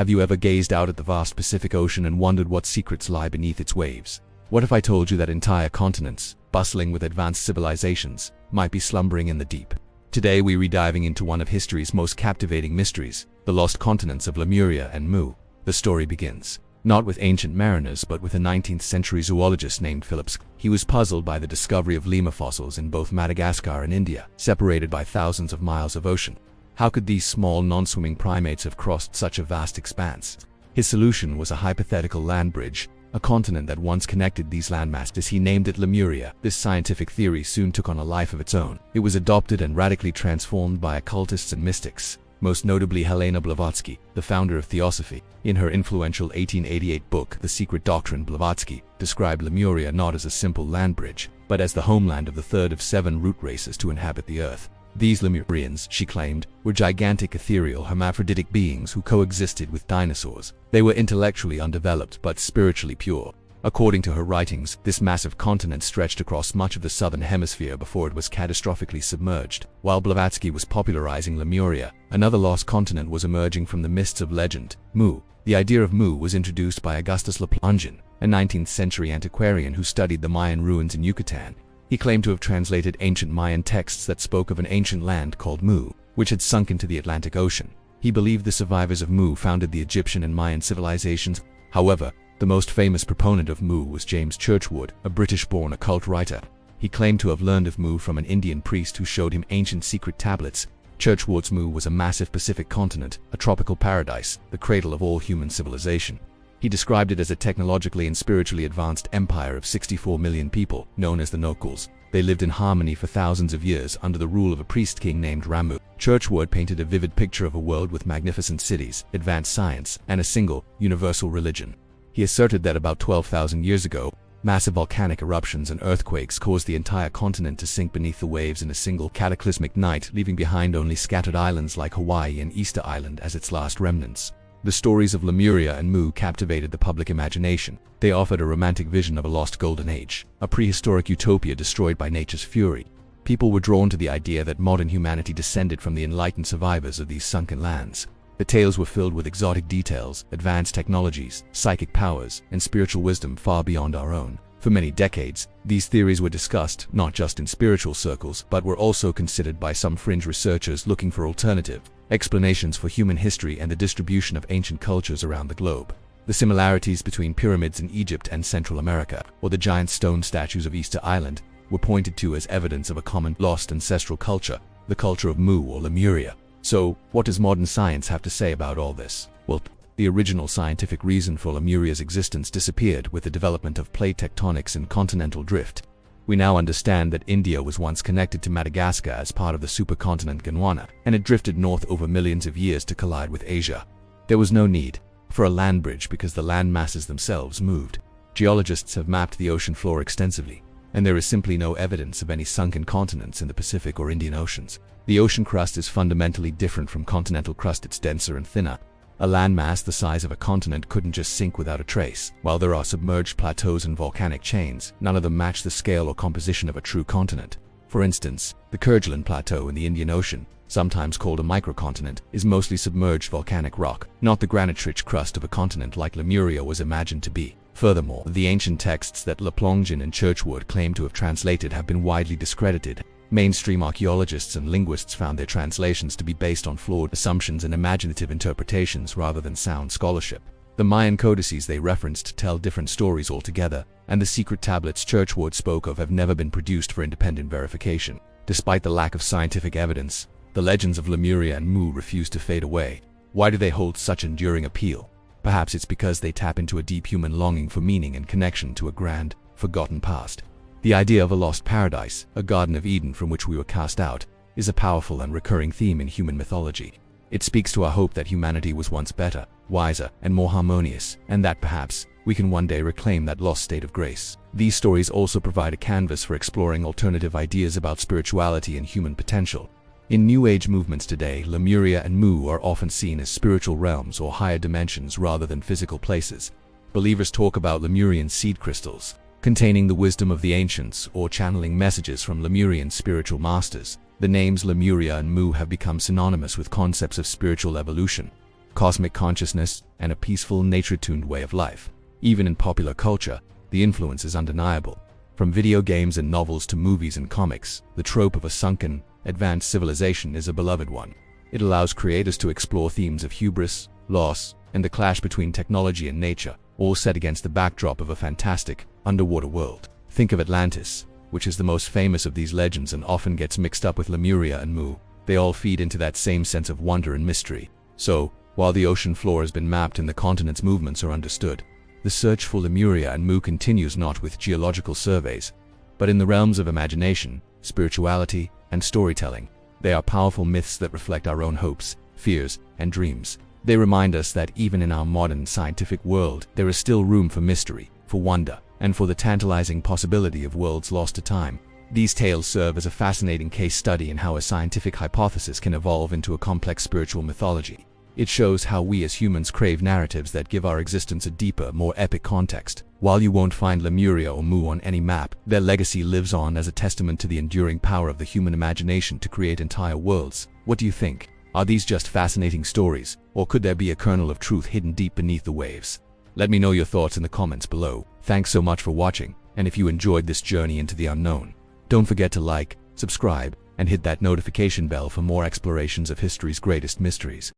Have you ever gazed out at the vast Pacific Ocean and wondered what secrets lie beneath its waves? What if I told you that entire continents, bustling with advanced civilizations, might be slumbering in the deep? Today we're diving into one of history's most captivating mysteries, the lost continents of Lemuria and Mu. The story begins not with ancient mariners but with a 19th century zoologist named Phillips. He was puzzled by the discovery of lemur fossils in both Madagascar and India, separated by thousands of miles of ocean. How could these small non-swimming primates have crossed such a vast expanse? His solution was a hypothetical land bridge, a continent that once connected these landmasses. He named it Lemuria. This scientific theory soon took on a life of its own. It was adopted and radically transformed by occultists and mystics, most notably Helena Blavatsky, the founder of Theosophy. In her influential 1888 book, The Secret Doctrine, Blavatsky described Lemuria not as a simple land bridge, but as the homeland of the third of 7 root races to inhabit the earth. These Lemurians, she claimed, were gigantic ethereal hermaphroditic beings who coexisted with dinosaurs. They were intellectually undeveloped but spiritually pure. According to her writings, this massive continent stretched across much of the southern hemisphere before it was catastrophically submerged. While Blavatsky was popularizing Lemuria, another lost continent was emerging from the mists of legend, Mu. The idea of Mu was introduced by Augustus Leplangen, a 19th century antiquarian who studied the Mayan ruins in Yucatan. He claimed to have translated ancient Mayan texts that spoke of an ancient land called Mu, which had sunk into the Atlantic Ocean. He believed the survivors of Mu founded the Egyptian and Mayan civilizations. However, the most famous proponent of Mu was James Churchward, a British-born occult writer. He claimed to have learned of Mu from an Indian priest who showed him ancient secret tablets. Churchward's Mu was a massive Pacific continent, a tropical paradise, the cradle of all human civilization. He described it as a technologically and spiritually advanced empire of 64 million people, known as the Nokuls. They lived in harmony for thousands of years under the rule of a priest-king named Ramu. Churchward painted a vivid picture of a world with magnificent cities, advanced science, and a single, universal religion. He asserted that about 12,000 years ago, massive volcanic eruptions and earthquakes caused the entire continent to sink beneath the waves in a single cataclysmic night, leaving behind only scattered islands like Hawaii and Easter Island as its last remnants. The stories of Lemuria and Mu captivated the public imagination. They offered a romantic vision of a lost golden age, a prehistoric utopia destroyed by nature's fury. People were drawn to the idea that modern humanity descended from the enlightened survivors of these sunken lands. The tales were filled with exotic details, advanced technologies, psychic powers, and spiritual wisdom far beyond our own. For many decades, these theories were discussed, not just in spiritual circles, but were also considered by some fringe researchers looking for alternative explanations for human history and the distribution of ancient cultures around the globe. The similarities between pyramids in Egypt and Central America, or the giant stone statues of Easter Island, were pointed to as evidence of a common lost ancestral culture, the culture of Mu or Lemuria. So, what does modern science have to say about all this? Well, the original scientific reason for Lemuria's existence disappeared with the development of plate tectonics and continental drift. We now understand that India was once connected to Madagascar as part of the supercontinent Gondwana, and it drifted north over millions of years to collide with Asia. There was no need for a land bridge because the land masses themselves moved. Geologists have mapped the ocean floor extensively, and there is simply no evidence of any sunken continents in the Pacific or Indian Oceans. The ocean crust is fundamentally different from continental crust. It's denser and thinner. A landmass the size of a continent couldn't just sink without a trace. While there are submerged plateaus and volcanic chains, none of them match the scale or composition of a true continent. For instance, the Kerguelen Plateau in the Indian Ocean, sometimes called a microcontinent, is mostly submerged volcanic rock, not the granite-rich crust of a continent like Lemuria was imagined to be. Furthermore, the ancient texts that Leplangen and Churchward claim to have translated have been widely discredited. Mainstream archaeologists and linguists found their translations to be based on flawed assumptions and imaginative interpretations rather than sound scholarship. The Mayan codices they referenced tell different stories altogether, and the secret tablets Churchward spoke of have never been produced for independent verification. Despite the lack of scientific evidence, the legends of Lemuria and Mu refuse to fade away. Why do they hold such enduring appeal? Perhaps it's because they tap into a deep human longing for meaning and connection to a grand, forgotten past. The idea of a lost paradise, a Garden of Eden from which we were cast out, is a powerful and recurring theme in human mythology. It speaks to our hope that humanity was once better, wiser, and more harmonious, and that perhaps we can one day reclaim that lost state of grace. These stories also provide a canvas for exploring alternative ideas about spirituality and human potential. In New Age movements today, Lemuria and Mu are often seen as spiritual realms or higher dimensions rather than physical places. Believers talk about Lemurian seed crystals, containing the wisdom of the ancients or channeling messages from Lemurian spiritual masters. The names Lemuria and Mu have become synonymous with concepts of spiritual evolution. cosmic consciousness, and a peaceful, nature-tuned way of life. Even in popular culture, the influence is undeniable. From video games and novels to movies and comics, the trope of a sunken, advanced civilization is a beloved one. It allows creators to explore themes of hubris, loss, and the clash between technology and nature, all set against the backdrop of a fantastic, underwater world. Think of Atlantis, which is the most famous of these legends and often gets mixed up with Lemuria and Mu. They all feed into that same sense of wonder and mystery. So, while the ocean floor has been mapped and the continent's movements are understood, the search for Lemuria and Mu continues not with geological surveys, but in the realms of imagination, spirituality, and storytelling. They are powerful myths that reflect our own hopes, fears, and dreams. They remind us that even in our modern scientific world, there is still room for mystery, for wonder, and for the tantalizing possibility of worlds lost to time. These tales serve as a fascinating case study in how a scientific hypothesis can evolve into a complex spiritual mythology. It shows how we as humans crave narratives that give our existence a deeper, more epic context. While you won't find Lemuria or Mu on any map, their legacy lives on as a testament to the enduring power of the human imagination to create entire worlds. What do you think? Are these just fascinating stories, or could there be a kernel of truth hidden deep beneath the waves? Let me know your thoughts in the comments below. Thanks so much for watching, and if you enjoyed this journey into the unknown, don't forget to like, subscribe, and hit that notification bell for more explorations of history's greatest mysteries.